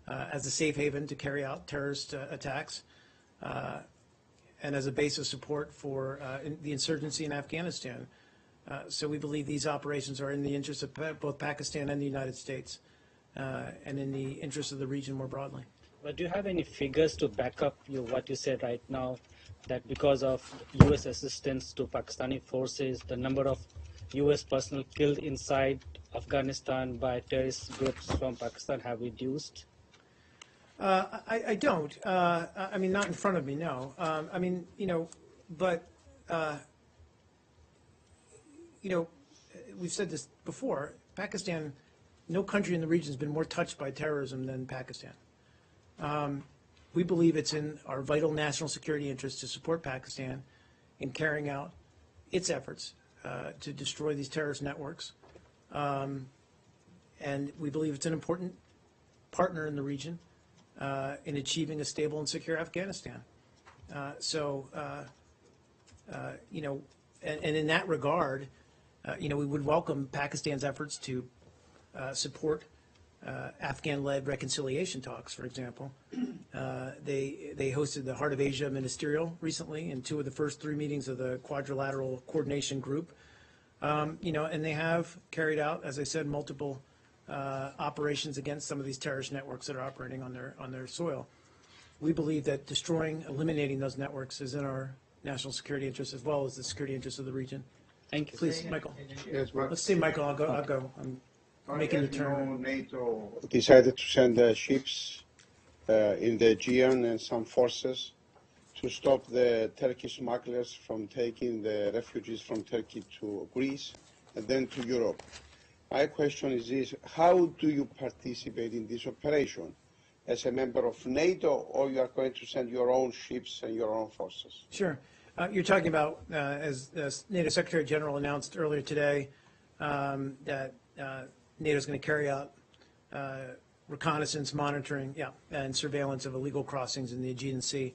as a safe haven, to carry out terrorist attacks. and as a base of support for the insurgency in Afghanistan. So we believe these operations are in the interest of both Pakistan and the United States, and in the interest of the region more broadly. But do you have any figures to back up what you said right now, that because of U.S. assistance to Pakistani forces, the number of U.S. personnel killed inside Afghanistan by terrorist groups from Pakistan have reduced? I don't. I mean, not in front of me, no. I mean, but, we've said this before, Pakistan, no country in the region has been more touched by terrorism than Pakistan. We believe it's in our vital national security interest to support Pakistan in carrying out its efforts to destroy these terrorist networks. And we believe it's an important partner in the region in achieving a stable and secure Afghanistan. And in that regard, we would welcome Pakistan's efforts to support Afghan-led reconciliation talks, for example. They hosted the Heart of Asia Ministerial recently in 2 of the first 3 meetings of the Quadrilateral Coordination Group. And they have carried out, as I said, multiple operations against some of these terrorist networks that are operating on their soil. We believe that eliminating those networks is in our national security interests as well as the security interests of the region. Thank you. Please, Michael. Yes, but Let's see, Michael. I'll go. I'm making the turn. NATO decided to send ships in the Aegean and some forces to stop the Turkish smugglers from taking the refugees from Turkey to Greece and then to Europe. My question is this: how do you participate in this operation? As a member of NATO, or you are going to send your own ships and your own forces? Sure. You're talking about, as NATO Secretary General announced earlier today, that NATO is going to carry out reconnaissance, monitoring, and surveillance of illegal crossings in the Aegean Sea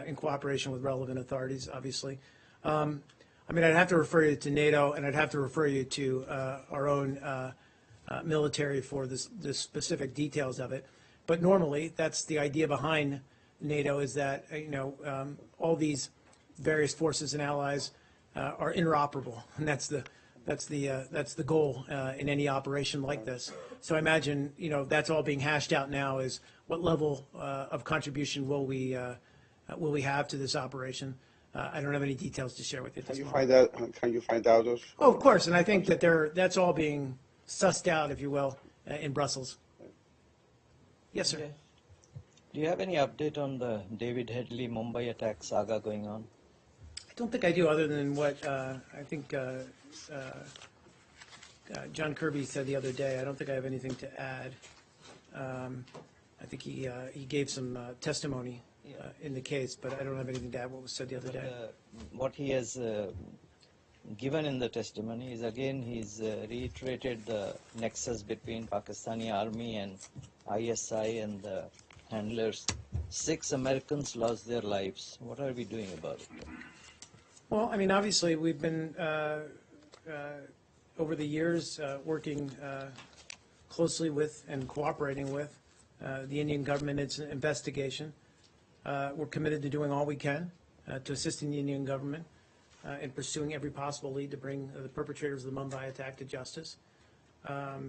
in cooperation with relevant authorities, obviously. I mean, I'd have to refer you to NATO, and I'd have to refer you to our own military for the specific details of it. But normally, that's the idea behind NATO, is that all these various forces and allies are interoperable, and that's the goal in any operation like this. So I imagine that's all being hashed out now, is what level of contribution will we have to this operation. I don't have any details to share with you at this moment. Can you find out those? Oh, of course, and I think that that's all being sussed out, if you will, in Brussels. Yes, sir. Okay. Do you have any update on the David Headley Mumbai attack saga going on? I don't think I do, other than what I think John Kirby said the other day. I don't think I have anything to add. I think he gave some testimony in the case, but I don't have anything to add what was said the other day. What he has given in the testimony is, again, he's reiterated the nexus between Pakistani army and ISI and the handlers. 6 Americans lost their lives. What are we doing about it? Well, I mean, obviously, we've been, over the years, working closely with and cooperating with the Indian government in its investigation. We're committed to doing all we can to assisting the Indian government in pursuing every possible lead to bring the perpetrators of the Mumbai attack to justice. I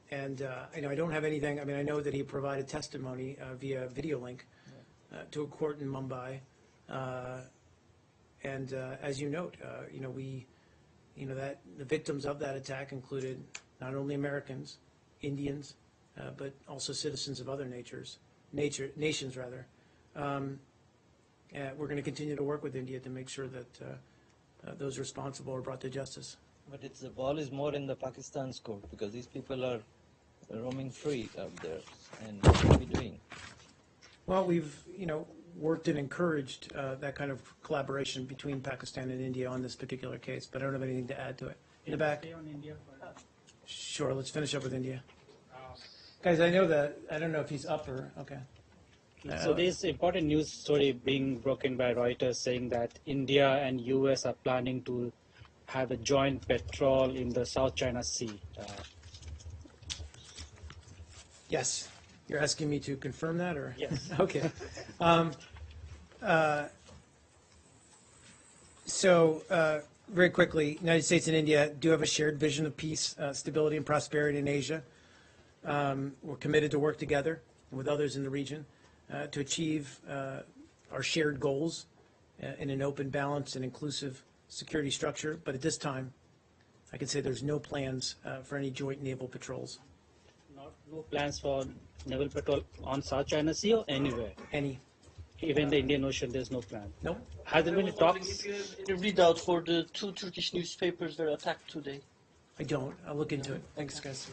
don't have anything. I mean, I know that he provided testimony via video link to a court in Mumbai. As you note, that the victims of that attack included not only Americans, Indians, but also citizens of other nations. We're going to continue to work with India to make sure that those responsible are brought to justice. But the ball is more in the Pakistan's court, because these people are roaming free out there. And what are we doing? Well, we've worked and encouraged that kind of collaboration between Pakistan and India on this particular case, but I don't have anything to add to it. In the back? Sure, let's finish up with India. Guys, I don't know if he's up or, okay. So there's important news story being broken by Reuters saying that India and US are planning to have a joint patrol in the South China Sea. Yes. You're asking me to confirm that, or? Yes. Okay. So, very quickly, United States and India do have a shared vision of peace, stability, and prosperity in Asia. We're committed to work together with others in the region to achieve our shared goals in an open, balanced, and inclusive security structure. But at this time, I can say there's no plans for any joint naval patrols. No plans for naval patrol on South China Sea or anywhere? Any. Even the Indian Ocean, there's no plan? No. Has there been any talks? A readout for the 2 Turkish newspapers were attacked today. I don't. I'll look into it. Thanks, guys.